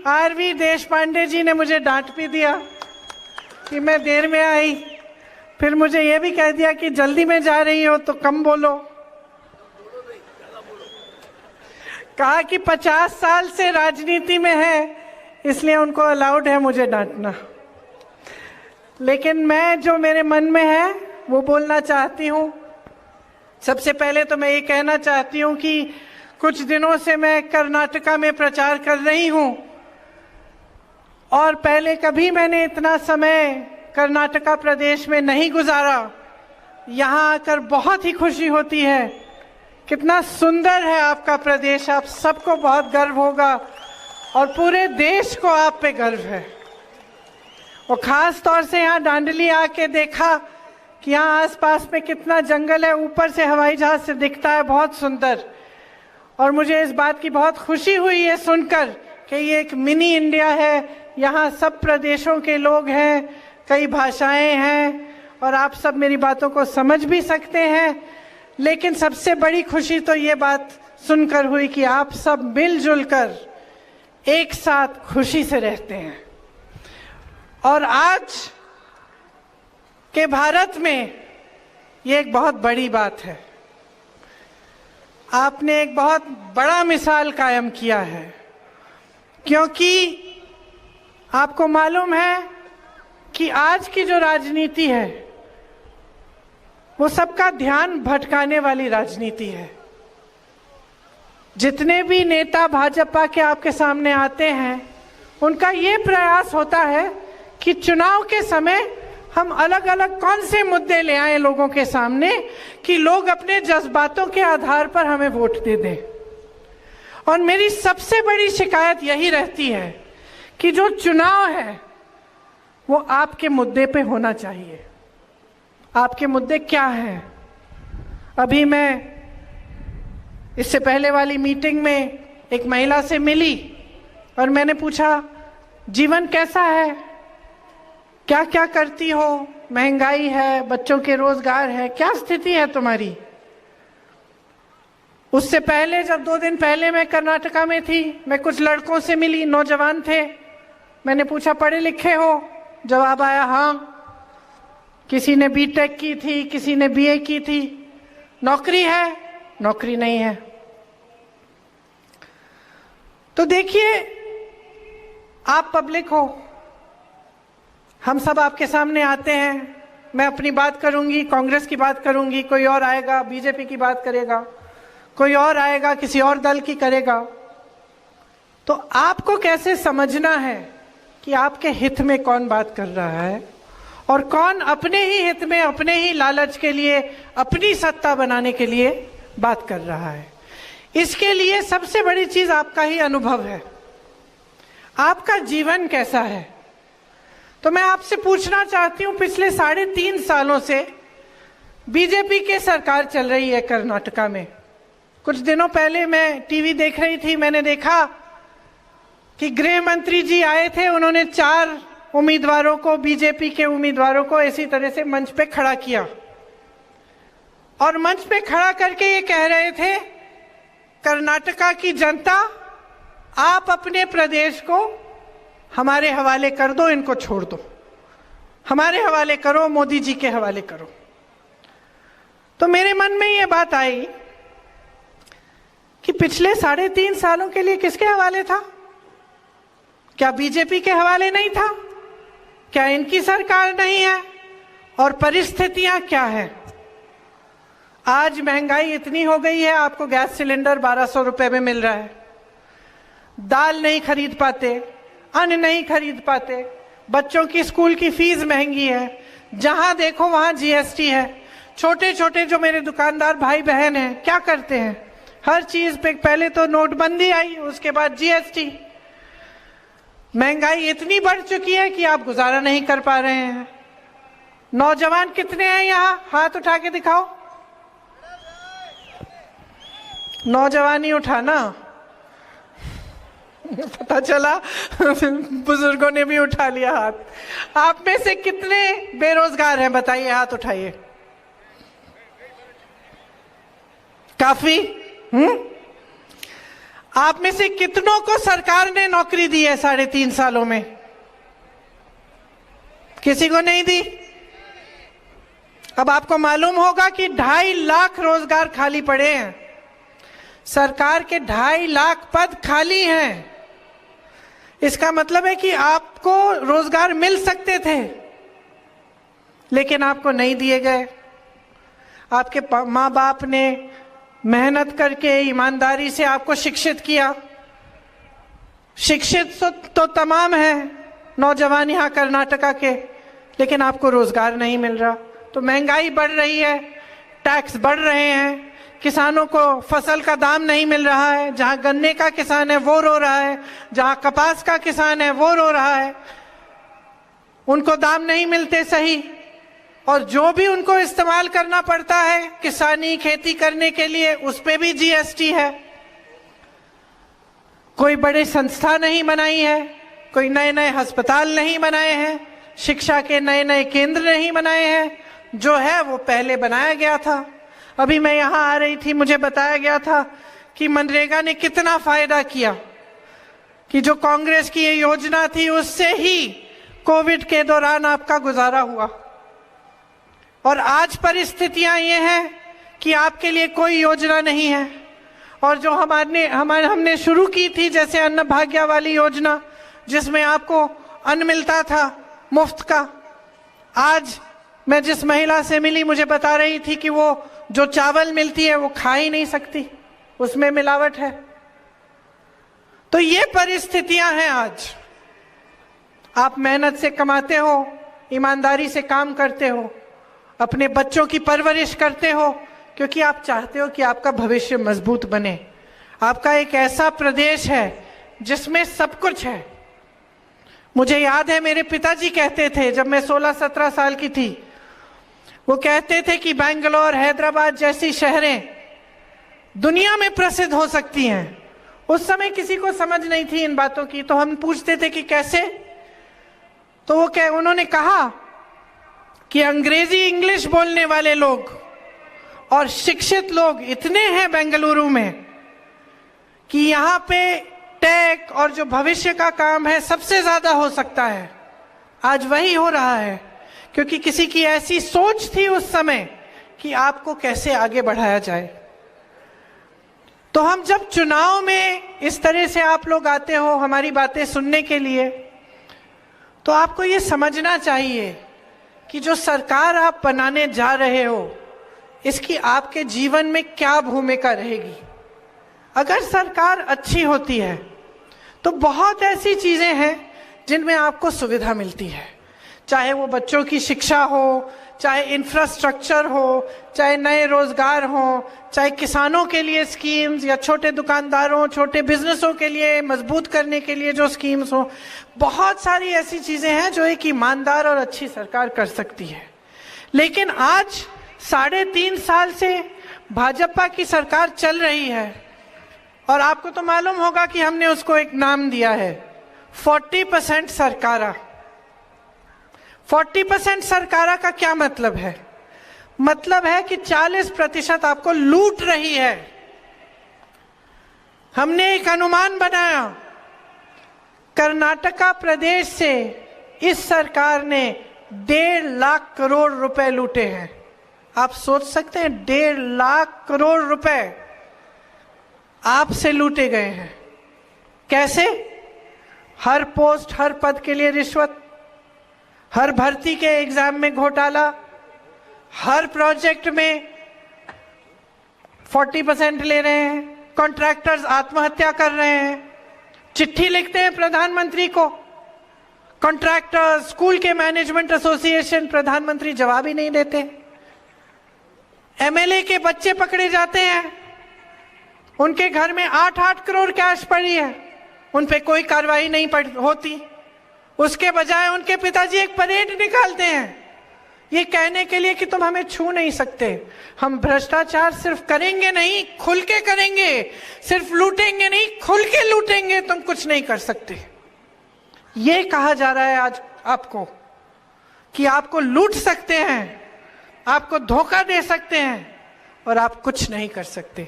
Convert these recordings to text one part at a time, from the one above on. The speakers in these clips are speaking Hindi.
आरवी देशपांडे जी ने मुझे डांट भी दिया कि मैं देर में आई, फिर मुझे ये भी कह दिया कि जल्दी में जा रही हो तो कम बोलो। कहा कि 50 साल से राजनीति में है इसलिए उनको अलाउड है मुझे डांटना, लेकिन मैं जो मेरे मन में है वो बोलना चाहती हूँ। सबसे पहले तो मैं ये कहना चाहती हूँ कि कुछ दिनों से मैं कर्नाटका में प्रचार कर रही हूँ और पहले कभी मैंने इतना समय कर्नाटका प्रदेश में नहीं गुजारा। यहाँ आकर बहुत ही खुशी होती है। कितना सुंदर है आपका प्रदेश, आप सबको बहुत गर्व होगा और पूरे देश को आप पे गर्व है। और खास तौर से यहाँ दांडली आके देखा कि यहाँ आसपास में कितना जंगल है, ऊपर से हवाई जहाज से दिखता है, बहुत सुंदर। और मुझे इस बात की बहुत खुशी हुई है सुनकर कि ये एक मिनी इंडिया है, यहाँ सब प्रदेशों के लोग हैं, कई भाषाएं हैं और आप सब मेरी बातों को समझ भी सकते हैं। लेकिन सबसे बड़ी खुशी तो ये बात सुनकर हुई कि आप सब मिलजुल कर एक साथ खुशी से रहते हैं। और आज के भारत में ये एक बहुत बड़ी बात है। आपने एक बहुत बड़ा मिसाल कायम किया है, क्योंकि आपको मालूम है कि आज की जो राजनीति है वो सबका ध्यान भटकाने वाली राजनीति है। जितने भी नेता भाजपा के आपके सामने आते हैं उनका ये प्रयास होता है कि चुनाव के समय हम अलग अलग कौन से मुद्दे ले आए लोगों के सामने कि लोग अपने जज्बातों के आधार पर हमें वोट दे दें। और मेरी सबसे बड़ी शिकायत यही रहती है कि जो चुनाव है वो आपके मुद्दे पे होना चाहिए। आपके मुद्दे क्या हैं? अभी मैं इससे पहले वाली मीटिंग में एक महिला से मिली और मैंने पूछा, जीवन कैसा है, क्या क्या करती हो, महंगाई है, बच्चों के रोजगार है, क्या स्थिति है तुम्हारी। उससे पहले जब 2 दिन पहले मैं कर्नाटका में थी, मैं कुछ लड़कों से मिली, नौजवान थे। मैंने पूछा पढ़े लिखे हो, जवाब आया हाँ। किसी ने बीटेक की थी, किसी ने बीए की थी। नौकरी है? नौकरी नहीं है। तो देखिए, आप पब्लिक हो, हम सब आपके सामने आते हैं। मैं अपनी बात करूंगी, कांग्रेस की बात करूंगी, कोई और आएगा बीजेपी की बात करेगा, कोई और आएगा किसी और दल की करेगा। तो आपको कैसे समझना है कि आपके हित में कौन बात कर रहा है और कौन अपने ही हित में, अपने ही लालच के लिए, अपनी सत्ता बनाने के लिए बात कर रहा है। इसके लिए सबसे बड़ी चीज आपका ही अनुभव है। आपका जीवन कैसा है? तो मैं आपसे पूछना चाहती हूं, पिछले 3.5 सालों से बीजेपी की सरकार चल रही है कर्नाटका में। कुछ दिनों पहले मैं टीवी देख रही थी, मैंने देखा कि गृह मंत्री जी आए थे। उन्होंने 4 उम्मीदवारों को, बीजेपी के उम्मीदवारों को इसी तरह से मंच पे खड़ा किया और मंच पे खड़ा करके ये कह रहे थे, कर्नाटका की जनता, आप अपने प्रदेश को हमारे हवाले कर दो, इनको छोड़ दो, हमारे हवाले करो, मोदी जी के हवाले करो। तो मेरे मन में ये बात आई कि पिछले 3.5 सालों के लिए किसके हवाले था? क्या बीजेपी के हवाले नहीं था? क्या इनकी सरकार नहीं है? और परिस्थितियां क्या है? आज महंगाई इतनी हो गई है, आपको गैस सिलेंडर 1200 रुपए में मिल रहा है, दाल नहीं खरीद पाते, अन्न नहीं खरीद पाते, बच्चों की स्कूल की फीस महंगी है, जहां देखो वहां जीएसटी है। छोटे छोटे जो मेरे दुकानदार भाई बहन हैं क्या करते हैं? हर चीज पे पहले तो नोटबंदी आई, उसके बाद जीएसटी। महंगाई इतनी बढ़ चुकी है कि आप गुजारा नहीं कर पा रहे हैं। नौजवान कितने हैं यहाँ? हाथ उठा के दिखाओ। नौजवानी उठाना, पता चला बुजुर्गों ने भी उठा लिया हाथ। आप में से कितने बेरोजगार हैं बताइए, हाथ उठाइए। काफी? आप में से कितनों को सरकार ने नौकरी दी है 3.5 सालों में? किसी को नहीं दी। अब आपको मालूम होगा कि 2.5 लाख रोजगार खाली पड़े हैं। सरकार के 2.5 लाख पद खाली हैं। इसका मतलब है कि आपको रोजगार मिल सकते थे, लेकिन आपको नहीं दिए गए। आपके माँ बाप ने मेहनत करके ईमानदारी से आपको शिक्षित किया। शिक्षित तो तमाम है नौजवान यहाँ कर्नाटका के, लेकिन आपको रोजगार नहीं मिल रहा। तो महंगाई बढ़ रही है, टैक्स बढ़ रहे हैं, किसानों को फसल का दाम नहीं मिल रहा है। जहां गन्ने का किसान है वो रो रहा है, जहां कपास का किसान है वो रो रहा है। उनको दाम नहीं मिलते सही, और जो भी उनको इस्तेमाल करना पड़ता है किसानी खेती करने के लिए, उस पे भी जीएसटी है। कोई बड़े संस्था नहीं बनाई है, कोई नए नए अस्पताल नहीं बनाए हैं, शिक्षा के नए नए केंद्र नहीं बनाए हैं। जो है वो पहले बनाया गया था। अभी मैं यहाँ आ रही थी, मुझे बताया गया था कि मनरेगा ने कितना फायदा किया, कि जो कांग्रेस की ये योजना थी उससे ही कोविड के दौरान आपका गुजारा हुआ। और आज परिस्थितियां ये हैं कि आपके लिए कोई योजना नहीं है। और जो हमने शुरू की थी, जैसे अन्न भाग्य वाली योजना, जिसमें आपको अन्न मिलता था मुफ्त का, आज मैं जिस महिला से मिली मुझे बता रही थी कि वो जो चावल मिलती है वो खा ही नहीं सकती, उसमें मिलावट है। तो ये परिस्थितियां हैं आज। आप मेहनत से कमाते हो, ईमानदारी से काम करते हो, अपने बच्चों की परवरिश करते हो, क्योंकि आप चाहते हो कि आपका भविष्य मजबूत बने। आपका एक ऐसा प्रदेश है जिसमें सब कुछ है। मुझे याद है मेरे पिताजी कहते थे, जब मैं 16-17 साल की थी, वो कहते थे कि बेंगलोर, हैदराबाद जैसी शहरें दुनिया में प्रसिद्ध हो सकती हैं। उस समय किसी को समझ नहीं थी इन बातों की, तो हम पूछते थे कि कैसे? तो उन्होंने कहा कि अंग्रेजी इंग्लिश बोलने वाले लोग और शिक्षित लोग इतने हैं बेंगलुरु में कि यहाँ पे टेक और जो भविष्य का काम है सबसे ज्यादा हो सकता है। आज वही हो रहा है, क्योंकि किसी की ऐसी सोच थी उस समय कि आपको कैसे आगे बढ़ाया जाए। तो हम जब चुनाव में इस तरह से आप लोग आते हो हमारी बातें सुनने के लिए, तो आपको ये समझना चाहिए कि जो सरकार आप बनाने जा रहे हो, इसकी आपके जीवन में क्या भूमिका रहेगी। अगर सरकार अच्छी होती है तो बहुत ऐसी चीजें हैं जिनमें आपको सुविधा मिलती है, चाहे वो बच्चों की शिक्षा हो, चाहे इंफ्रास्ट्रक्चर हो, चाहे नए रोजगार हो, चाहे किसानों के लिए स्कीम्स, या छोटे दुकानदारों, छोटे बिजनेसों के लिए मजबूत करने के लिए जो स्कीम्स हो। बहुत सारी ऐसी चीजें हैं जो एक ईमानदार और अच्छी सरकार कर सकती है। लेकिन आज 3.5 साल से भाजपा की सरकार चल रही है, और आपको तो मालूम होगा कि हमने उसको एक नाम दिया है, 40% सरकारा। 40% सरकारा का क्या मतलब है? मतलब है कि 40% आपको लूट रही है। हमने एक अनुमान बनाया, कर्नाटका प्रदेश से इस सरकार ने 1.5 लाख करोड़ रुपए लूटे हैं। आप सोच सकते हैं 1.5 लाख करोड़ रुपए आपसे लूटे गए हैं। कैसे? हर पोस्ट, हर पद के लिए रिश्वत, हर भर्ती के एग्जाम में घोटाला, हर प्रोजेक्ट में 40% ले रहे हैं, कॉन्ट्रैक्टर्स आत्महत्या कर रहे हैं, चिट्ठी लिखते हैं प्रधानमंत्री को, कॉन्ट्रैक्टर्स, स्कूल के मैनेजमेंट एसोसिएशन, प्रधानमंत्री जवाब ही नहीं देते। एमएलए के बच्चे पकड़े जाते हैं, उनके घर में 8-8 करोड़ कैश पड़ी है, उन पे कोई कार्रवाई नहीं होती। उसके बजाय उनके पिताजी एक परेड निकालते हैं ये कहने के लिए कि तुम हमें छू नहीं सकते। हम भ्रष्टाचार सिर्फ करेंगे नहीं, खुल के करेंगे, सिर्फ लूटेंगे नहीं, खुल के लूटेंगे, तुम कुछ नहीं कर सकते। ये कहा जा रहा है आज आपको कि आपको लूट सकते हैं, आपको धोखा दे सकते हैं, और आप कुछ नहीं कर सकते।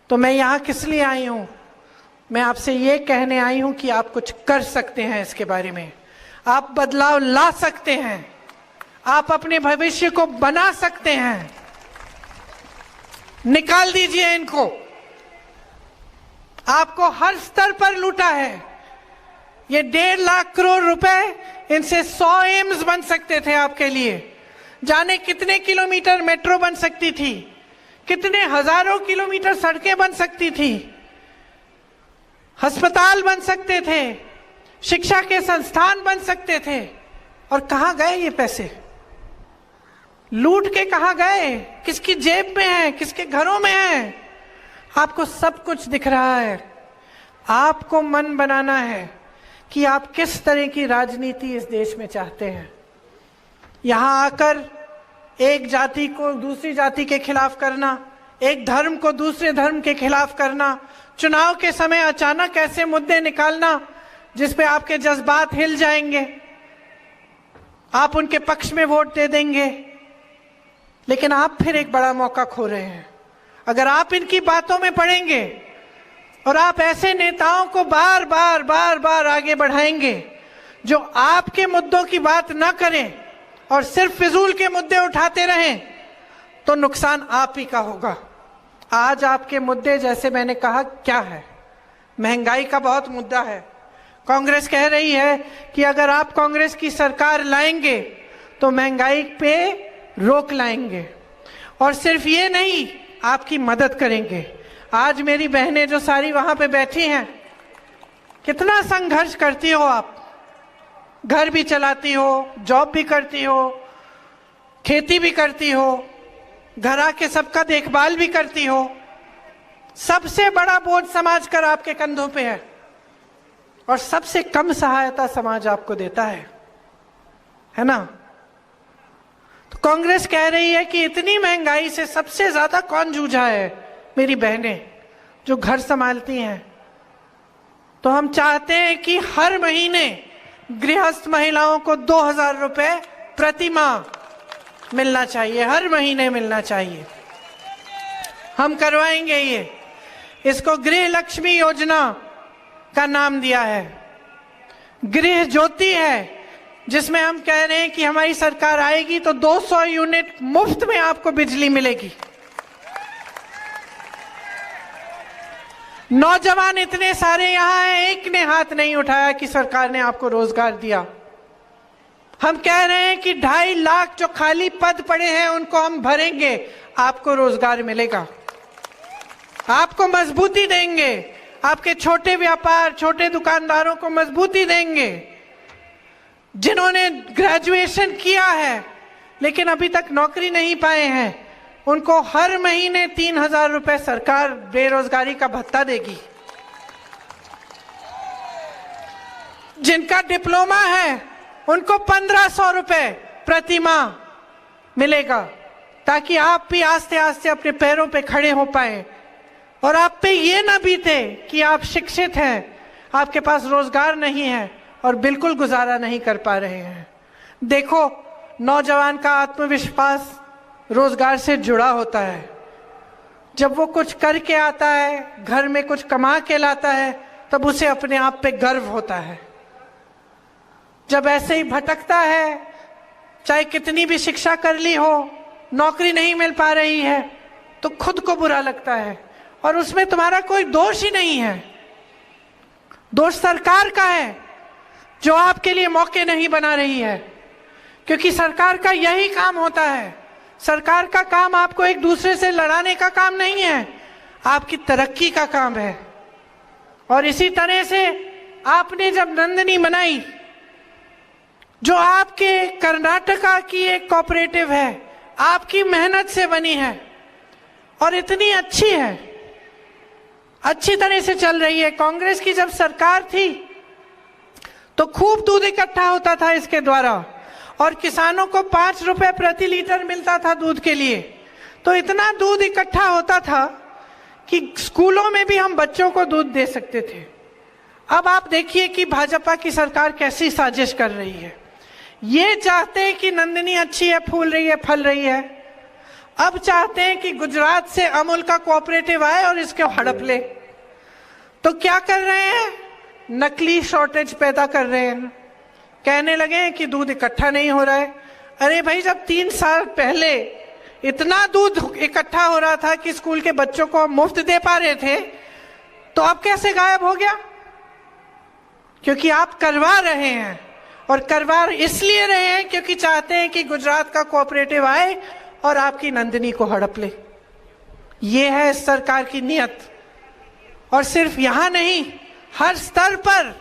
तो मैं यहां किस लिए आई हूं? मैं आपसे ये कहने आई हूं कि आप कुछ कर सकते हैं इसके बारे में, आप बदलाव ला सकते हैं, आप अपने भविष्य को बना सकते हैं। निकाल दीजिए इनको। आपको हर स्तर पर लूटा है। ये 1.5 लाख करोड़ रुपए, इनसे 100 एम्स बन सकते थे आपके लिए। जाने कितने किलोमीटर मेट्रो बन सकती थी, कितने हजारों किलोमीटर सड़कें बन सकती थी, अस्पताल बन सकते थे, शिक्षा के संस्थान बन सकते थे। और कहां गए ये पैसे? लूट के कहां गए? किसकी जेब में है, किसके घरों में है? आपको सब कुछ दिख रहा है। आपको मन बनाना है कि आप किस तरह की राजनीति इस देश में चाहते हैं। यहां आकर एक जाति को दूसरी जाति के खिलाफ करना, एक धर्म को दूसरे धर्म के खिलाफ करना, चुनाव के समय अचानक ऐसे मुद्दे निकालना जिस पे आपके जज्बात हिल जाएंगे, आप उनके पक्ष में वोट दे देंगे, लेकिन आप फिर एक बड़ा मौका खो रहे हैं। अगर आप इनकी बातों में पड़ेंगे और आप ऐसे नेताओं को बार बार आगे बढ़ाएंगे जो आपके मुद्दों की बात ना करें और सिर्फ फिजूल के मुद्दे उठाते रहें, तो नुकसान आप ही का होगा। आज आपके मुद्दे, जैसे मैंने कहा, क्या है? महंगाई का बहुत मुद्दा है। कांग्रेस कह रही है कि अगर आप कांग्रेस की सरकार लाएंगे तो महंगाई पे रोक लाएंगे, और सिर्फ ये नहीं, आपकी मदद करेंगे। आज मेरी बहनें जो सारी वहां पे बैठी हैं, कितना संघर्ष करती हो आप। घर भी चलाती हो, जॉब भी करती हो, खेती भी करती हो, घर आके सबका देखभाल भी करती हो। सबसे बड़ा बोझ समाज कर आपके कंधों पे है, और सबसे कम सहायता समाज आपको देता है ना? तो कांग्रेस कह रही है कि इतनी महंगाई से सबसे ज्यादा कौन जूझा है? मेरी बहनें जो घर संभालती हैं। तो हम चाहते हैं कि हर महीने गृहस्थ महिलाओं को 2000 रुपए प्रति माह मिलना चाहिए, हर महीने मिलना चाहिए। हम करवाएंगे ये। इसको गृह लक्ष्मी योजना का नाम दिया है। गृह ज्योति है, जिसमें हम कह रहे हैं कि हमारी सरकार आएगी तो 200 यूनिट मुफ्त में आपको बिजली मिलेगी। नौजवान इतने सारे यहां हैं, एक ने हाथ नहीं उठाया कि सरकार ने आपको रोजगार दिया। हम कह रहे हैं कि 2.5 लाख जो खाली पद पड़े हैं उनको हम भरेंगे, आपको रोजगार मिलेगा, आपको मजबूती देंगे, आपके छोटे व्यापार, छोटे दुकानदारों को मजबूती देंगे। जिन्होंने ग्रेजुएशन किया है लेकिन अभी तक नौकरी नहीं पाए हैं, उनको हर महीने 3000 रुपए सरकार बेरोजगारी का भत्ता देगी। जिनका डिप्लोमा है उनको 1500 रुपए प्रति माह मिलेगा, ताकि आप भी आस्ते आस्ते अपने पैरों पे खड़े हो पाए और आप पे ये ना बीते कि आप शिक्षित हैं, आपके पास रोजगार नहीं है और बिल्कुल गुजारा नहीं कर पा रहे हैं। देखो, नौजवान का आत्मविश्वास रोजगार से जुड़ा होता है। जब वो कुछ करके आता है, घर में कुछ कमा के लाता है, तब उसे अपने आप पे गर्व होता है। जब ऐसे ही भटकता है, चाहे कितनी भी शिक्षा कर ली हो, नौकरी नहीं मिल पा रही है, तो खुद को बुरा लगता है, और उसमें तुम्हारा कोई दोष ही नहीं है। दोष सरकार का है जो आपके लिए मौके नहीं बना रही है, क्योंकि सरकार का यही काम होता है। सरकार का काम आपको एक दूसरे से लड़ाने का काम नहीं है, आपकी तरक्की का काम है। और इसी तरह से आपने जब नंदिनी बनाई, जो आपके कर्नाटका की एक कोऑपरेटिव है, आपकी मेहनत से बनी है और इतनी अच्छी है, अच्छी तरह से चल रही है। कांग्रेस की जब सरकार थी तो खूब दूध इकट्ठा होता था इसके द्वारा, और किसानों को 5 रुपए प्रति लीटर मिलता था दूध के लिए। तो इतना दूध इकट्ठा होता था कि स्कूलों में भी हम बच्चों को दूध दे सकते थे। अब आप देखिए कि भाजपा की सरकार कैसी साजिश कर रही है। ये चाहते हैं कि नंदिनी अच्छी है, फूल रही है, फल रही है। अब चाहते हैं कि गुजरात से अमूल का कोऑपरेटिव आए और इसको हड़प ले। तो क्या कर रहे हैं, नकली शॉर्टेज पैदा कर रहे हैं। कहने लगे हैं कि दूध इकट्ठा नहीं हो रहा है। अरे भाई, जब 3 साल पहले इतना दूध इकट्ठा हो रहा था कि स्कूल के बच्चों को मुफ्त दे पा रहे थे, तो अब कैसे गायब हो गया? क्योंकि आप करवा रहे हैं, और करवा इसलिए रहे हैं क्योंकि चाहते हैं कि गुजरात का कोऑपरेटिव आए और आपकी नंदिनी को हड़प ले। ये है इस सरकार की नीयत। और सिर्फ यहां नहीं, हर स्तर पर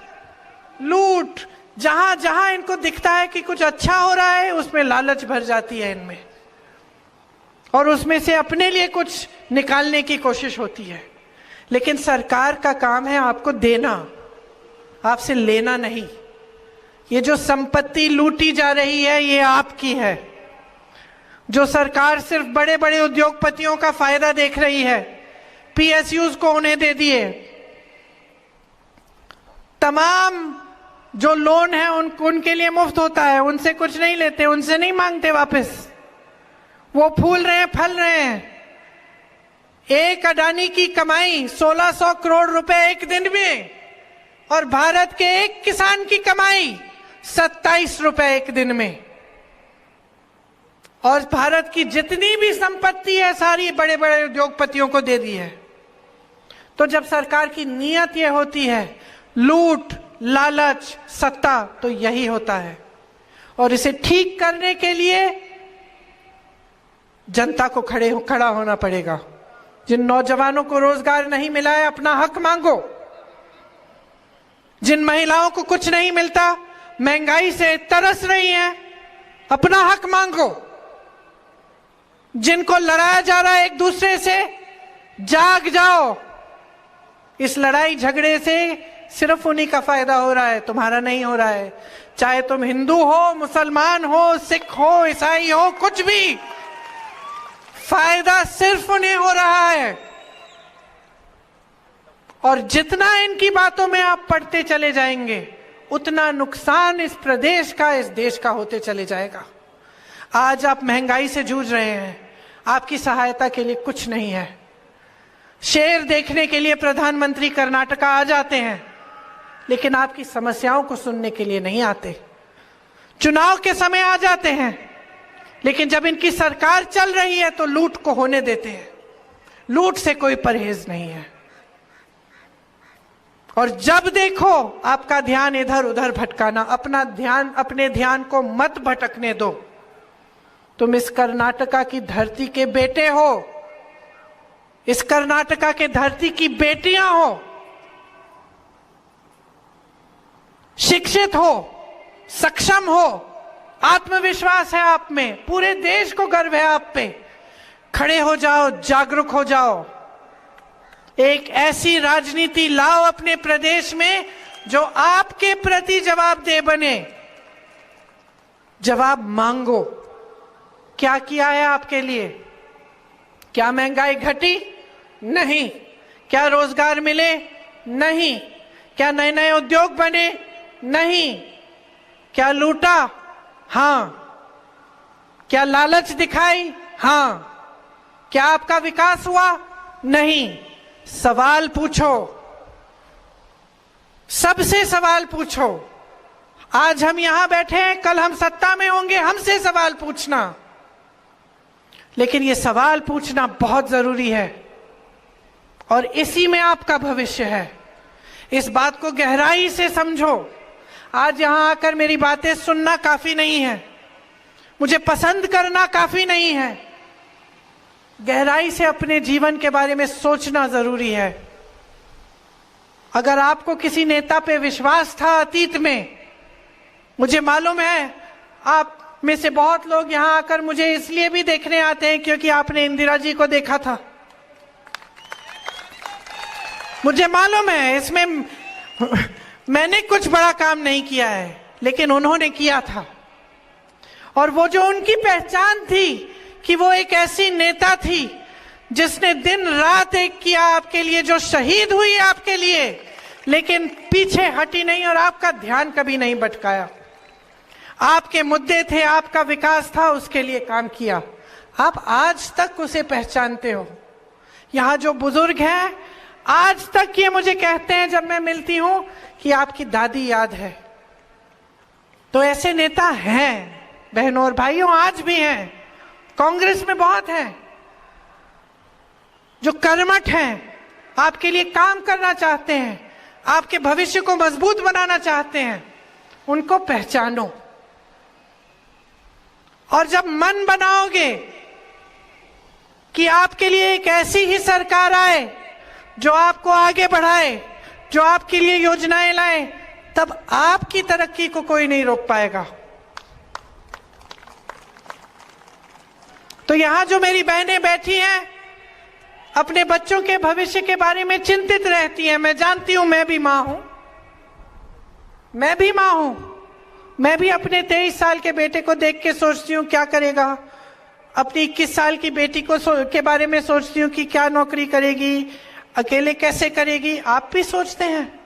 लूट, जहां जहां इनको दिखता है कि कुछ अच्छा हो रहा है, उसमें लालच भर जाती है इनमें, और उसमें से अपने लिए कुछ निकालने की कोशिश होती है। लेकिन सरकार का काम है आपको देना, आपसे लेना नहीं। ये जो संपत्ति लूटी जा रही है, ये आपकी है। जो सरकार सिर्फ बड़े बड़े उद्योगपतियों का फायदा देख रही है, पीएसयूज को उन्हें दे दिए, तमाम जो लोन है उनके लिए मुफ्त होता है, उनसे कुछ नहीं लेते, उनसे नहीं मांगते वापस। वो फूल रहे हैं, फल रहे हैं। एक अडानी की कमाई 1600 करोड़ रुपए एक दिन में, और भारत के एक किसान की कमाई 27 रुपए एक दिन में। और भारत की जितनी भी संपत्ति है सारी बड़े बड़े उद्योगपतियों को दे दी है। तो जब सरकार की नीयत ये होती है लूट, लालच, सत्ता, तो यही होता है। और इसे ठीक करने के लिए जनता को खड़ा होना पड़ेगा। जिन नौजवानों को रोजगार नहीं मिला है, अपना हक मांगो। जिन महिलाओं को कुछ नहीं मिलता, महंगाई से तरस रही हैं, अपना हक मांगो। जिनको लड़ाया जा रहा है एक दूसरे से, जाग जाओ। इस लड़ाई झगड़े से सिर्फ उन्हीं का फायदा हो रहा है, तुम्हारा नहीं हो रहा है। चाहे तुम हिंदू हो, मुसलमान हो, सिख हो, ईसाई हो, कुछ भी, फायदा सिर्फ उन्हें हो रहा है। और जितना इनकी बातों में आप पढ़ते चले जाएंगे, उतना नुकसान इस प्रदेश का, इस देश का होते चले जाएगा। आज आप महंगाई से जूझ रहे हैं, आपकी सहायता के लिए कुछ नहीं है। शेर देखने के लिए प्रधानमंत्री कर्नाटका आ जाते हैं, लेकिन आपकी समस्याओं को सुनने के लिए नहीं आते। चुनाव के समय आ जाते हैं, लेकिन जब इनकी सरकार चल रही है तो लूट को होने देते हैं। लूट से कोई परहेज नहीं है। और जब देखो आपका ध्यान इधर उधर भटकाना, अपने ध्यान को मत भटकने दो। तुम इस कर्नाटका की धरती के बेटे हो, इस कर्नाटका के धरती की बेटियां हो, शिक्षित हो, सक्षम हो, आत्मविश्वास है आप में, पूरे देश को गर्व है आप पे। खड़े हो जाओ, जागरूक हो जाओ। एक ऐसी राजनीति लाओ अपने प्रदेश में जो आपके प्रति जवाबदेह बने। जवाब मांगो। क्या किया है आपके लिए? क्या महंगाई घटी? नहीं। क्या रोजगार मिले? नहीं। क्या नए नए उद्योग बने? नहीं। क्या लूटा? हाँ। क्या लालच दिखाई? हाँ। क्या आपका विकास हुआ? नहीं। सवाल पूछो, सबसे सवाल पूछो। आज हम यहां बैठे हैं, कल हम सत्ता में होंगे, हमसे सवाल पूछना। लेकिन ये सवाल पूछना बहुत जरूरी है, और इसी में आपका भविष्य है। इस बात को गहराई से समझो। आज यहां आकर मेरी बातें सुनना काफी नहीं है, मुझे पसंद करना काफी नहीं है। गहराई से अपने जीवन के बारे में सोचना जरूरी है। अगर आपको किसी नेता पे विश्वास था अतीत में, मुझे मालूम है आप में से बहुत लोग यहां आकर मुझे इसलिए भी देखने आते हैं क्योंकि आपने इंदिरा जी को देखा था। मुझे मालूम है इसमें मैंने कुछ बड़ा काम नहीं किया है, लेकिन उन्होंने किया था। और वो जो उनकी पहचान थी कि वो एक ऐसी नेता थी जिसने दिन रात एक किया आपके लिए, जो शहीद हुई आपके लिए, लेकिन पीछे हटी नहीं और आपका ध्यान कभी नहीं भटकाया। आपके मुद्दे थे, आपका विकास था, उसके लिए काम किया। आप आज तक उसे पहचानते हो। यहाँ जो बुजुर्ग हैं, आज तक ये मुझे कहते हैं जब मैं मिलती हूं कि आपकी दादी याद है। तो ऐसे नेता हैं बहनों और भाइयों, आज भी हैं, कांग्रेस में बहुत हैं जो कर्मठ हैं, आपके लिए काम करना चाहते हैं, आपके भविष्य को मजबूत बनाना चाहते हैं। उनको पहचानो और जब मन बनाओगे कि आपके लिए एक ऐसी ही सरकार आए जो आपको आगे बढ़ाए, जो आपके लिए योजनाएं लाए, तब आपकी तरक्की को कोई नहीं रोक पाएगा। तो यहां जो मेरी बहनें बैठी हैं, अपने बच्चों के भविष्य के बारे में चिंतित रहती हैं। मैं जानती हूं, मैं भी मां हूं, मैं भी मां हूं। मैं भी अपने 23 साल के बेटे को देख के सोचती हूँ क्या करेगा, अपनी 21 साल की बेटी को के बारे में सोचती हूँ कि क्या नौकरी करेगी, अकेले कैसे करेगी। आप भी सोचते हैं,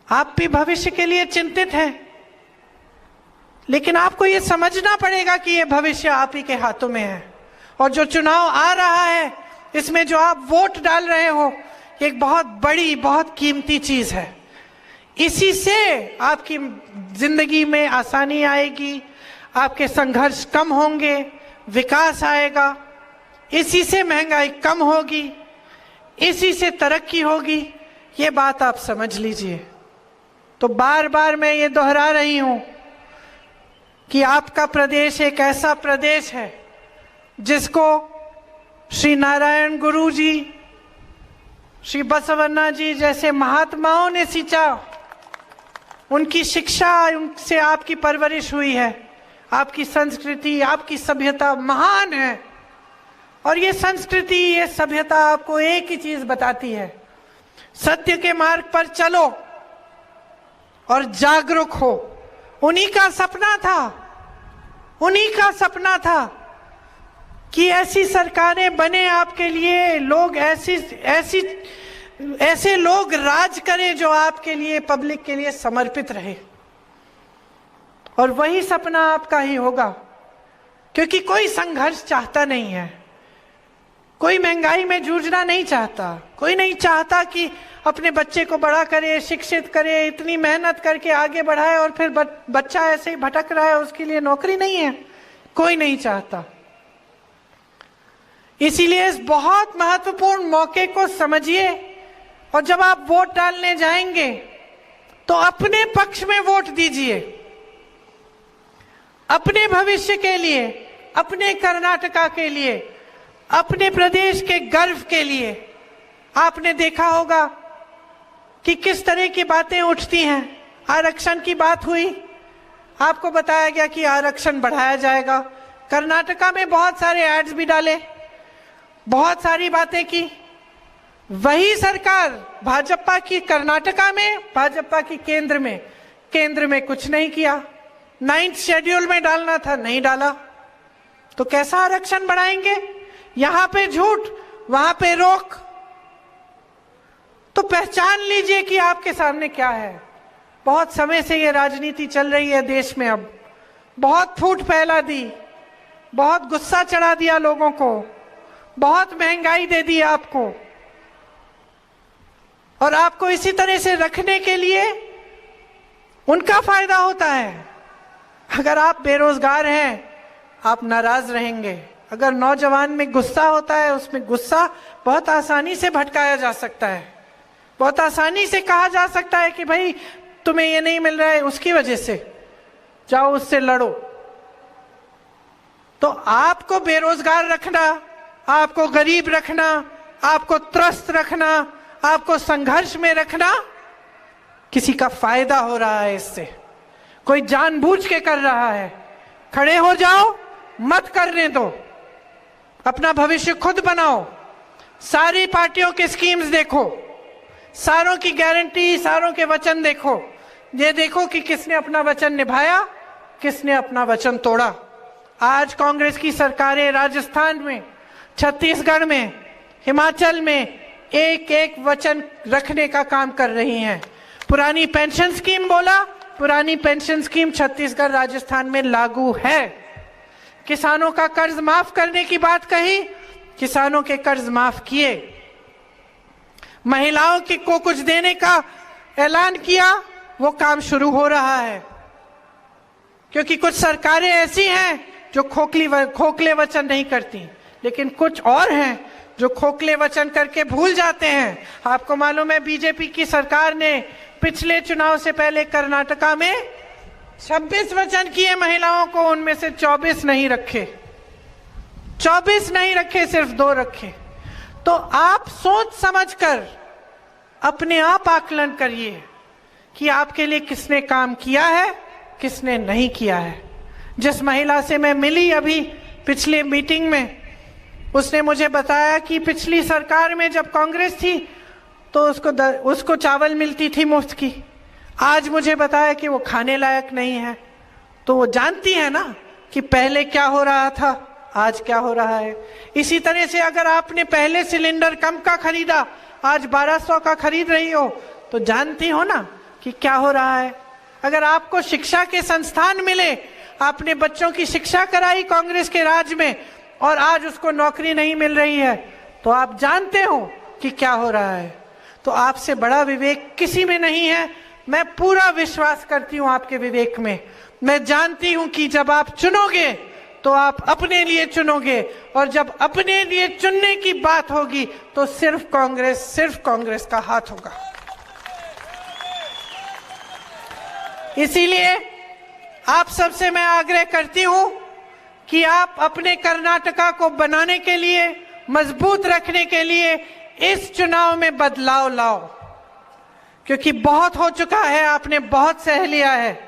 आप भी भविष्य के लिए चिंतित हैं, लेकिन आपको यह समझना पड़ेगा कि यह भविष्य आप ही के हाथों में है। और जो चुनाव आ रहा है, इसमें जो आप वोट डाल रहे हो, एक बहुत बड़ी, बहुत कीमती चीज है। इसी से आपकी जिंदगी में आसानी आएगी, आपके संघर्ष कम होंगे, विकास आएगा, इसी से महंगाई कम होगी, इसी से तरक्की होगी। ये बात आप समझ लीजिए। तो बार बार मैं ये दोहरा रही हूं कि आपका प्रदेश एक ऐसा प्रदेश है जिसको श्री नारायण गुरु जी, श्री बसवन्ना जी जैसे महात्माओं ने सींचा। उनकी शिक्षा, उनसे आपकी परवरिश हुई है। आपकी संस्कृति, आपकी सभ्यता महान है। और ये संस्कृति, ये सभ्यता आपको एक ही चीज बताती है, सत्य के मार्ग पर चलो और जागरूक हो। उन्हीं का सपना था, उन्हीं का सपना था कि ऐसी सरकारें बने आपके लिए, लोग ऐसे लोग राज करें जो आपके लिए, पब्लिक के लिए समर्पित रहे। और वही सपना आपका ही होगा, क्योंकि कोई संघर्ष चाहता नहीं है, कोई महंगाई में जूझना नहीं चाहता, कोई नहीं चाहता कि अपने बच्चे को बड़ा करे, शिक्षित करे, इतनी मेहनत करके आगे बढ़ाए और फिर बच्चा ऐसे ही भटक रहा है, उसके लिए नौकरी नहीं है, कोई नहीं चाहता। इसीलिए इस बहुत महत्वपूर्ण मौके को समझिए और जब आप वोट डालने जाएंगे तो अपने पक्ष में वोट दीजिए, अपने भविष्य के लिए, अपने कर्नाटका के लिए, अपने प्रदेश के गर्व के लिए। आपने देखा होगा कि किस तरह की बातें उठती हैं। आरक्षण की बात हुई, आपको बताया गया कि आरक्षण बढ़ाया जाएगा। कर्नाटका में बहुत सारे एड्स भी डाले, बहुत सारी बातें की। वही सरकार भाजपा की कर्नाटका में, भाजपा की केंद्र में कुछ नहीं किया। 9th शेड्यूल में डालना था, नहीं डाला। तो कैसा आरक्षण बढ़ाएंगे? यहां पे झूठ, वहां पे रोक। तो पहचान लीजिए कि आपके सामने क्या है। बहुत समय से ये राजनीति चल रही है देश में, अब बहुत फूट फैला दी, बहुत गुस्सा चढ़ा दिया लोगों को, बहुत महंगाई दे दी आपको। और आपको इसी तरह से रखने के लिए उनका फायदा होता है। अगर आप बेरोजगार हैं, आप नाराज रहेंगे। अगर नौजवान में गुस्सा होता है, उसमें गुस्सा बहुत आसानी से भटकाया जा सकता है, बहुत आसानी से कहा जा सकता है कि भाई तुम्हें ये नहीं मिल रहा है, उसकी वजह से जाओ उससे लड़ो। तो आपको बेरोजगार रखना, आपको गरीब रखना, आपको त्रस्त रखना, आपको संघर्ष में रखना, किसी का फायदा हो रहा है इससे, कोई जानबूझ के कर रहा है। खड़े हो जाओ, मत करने दो, अपना भविष्य खुद बनाओ। सारी पार्टियों के स्कीम्स देखो, सारों की गारंटी, सारों के वचन देखो। ये देखो कि किसने अपना वचन निभाया, किसने अपना वचन तोड़ा। आज कांग्रेस की सरकारें राजस्थान में, छत्तीसगढ़ में, हिमाचल में एक एक वचन रखने का काम कर रही हैं। पुरानी पेंशन स्कीम बोला, पुरानी पेंशन स्कीम छत्तीसगढ़, राजस्थान में लागू है। किसानों का कर्ज माफ करने की बात कही, किसानों के कर्ज माफ किए। महिलाओं को कुछ देने का ऐलान किया, वो काम शुरू हो रहा है। क्योंकि कुछ सरकारें ऐसी हैं जो खोखले वचन नहीं करती, लेकिन कुछ और हैं जो खोखले वचन करके भूल जाते हैं। आपको मालूम है बीजेपी की सरकार ने पिछले चुनाव से पहले कर्नाटका में 26 वचन किए महिलाओं को, उनमें से 24 नहीं रखे, 24 नहीं रखे, सिर्फ 2 रखे। तो आप सोच समझकर अपने आप आकलन करिए कि आपके लिए किसने काम किया है, किसने नहीं किया है। जिस महिला से मैं मिली अभी पिछले मीटिंग में, उसने मुझे बताया कि पिछली सरकार में जब कांग्रेस थी तो उसको चावल मिलती थी मुफ्त की। आज मुझे बताया कि वो खाने लायक नहीं है। तो वो जानती है ना कि पहले क्या हो रहा था, आज क्या हो रहा है। इसी तरह से अगर आपने पहले सिलेंडर कम का खरीदा, आज 1200 का खरीद रही हो, तो जानती हो ना कि क्या हो रहा है। अगर आपको शिक्षा के संस्थान मिले, आपने बच्चों की शिक्षा कराई कांग्रेस के राज में, और आज उसको नौकरी नहीं मिल रही है, तो आप जानते हो कि क्या हो रहा है। तो आपसे बड़ा विवेक किसी में नहीं है। मैं पूरा विश्वास करती हूं आपके विवेक में। मैं जानती हूं कि जब आप चुनोगे तो आप अपने लिए चुनोगे, और जब अपने लिए चुनने की बात होगी तो सिर्फ कांग्रेस का हाथ होगा। इसीलिए आप सबसे मैं आग्रह करती हूं कि आप अपने कर्नाटका को बनाने के लिए, मजबूत रखने के लिए इस चुनाव में बदलाव लाओ। क्योंकि बहुत हो चुका है, आपने बहुत सह लिया है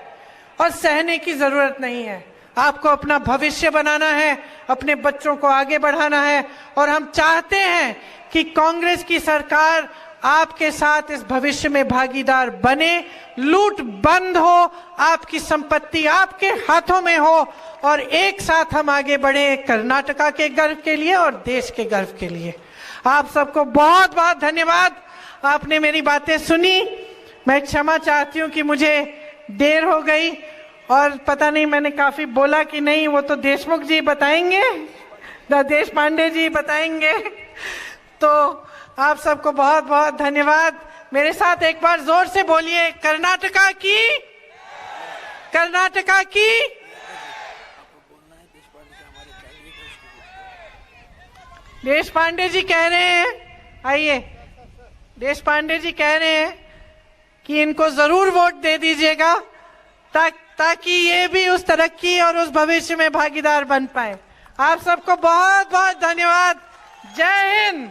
और सहने की जरूरत नहीं है। आपको अपना भविष्य बनाना है, अपने बच्चों को आगे बढ़ाना है, और हम चाहते हैं कि कांग्रेस की सरकार आपके साथ इस भविष्य में भागीदार बने, लूट बंद हो, आपकी संपत्ति आपके हाथों में हो, और एक साथ हम आगे बढ़े कर्नाटका के गर्व के लिए और देश के गर्व के लिए। आप सबको बहुत बहुत धन्यवाद। आपने मेरी बातें सुनी। मैं क्षमा चाहती हूँ कि मुझे देर हो गई, और पता नहीं मैंने काफी बोला कि नहीं, वो तो देशमुख जी बताएंगे, देश पांडे जी बताएंगे। तो आप सबको बहुत बहुत धन्यवाद। मेरे साथ एक बार जोर से बोलिए, कर्नाटका की, कर्नाटका की। देश पांडे जी कह रहे हैं, आइए, देश पांडे जी कह रहे हैं कि इनको जरूर वोट दे दीजिएगा ताकि ये भी उस तरक्की और उस भविष्य में भागीदार बन पाए। आप सबको बहुत बहुत धन्यवाद। जय हिंद।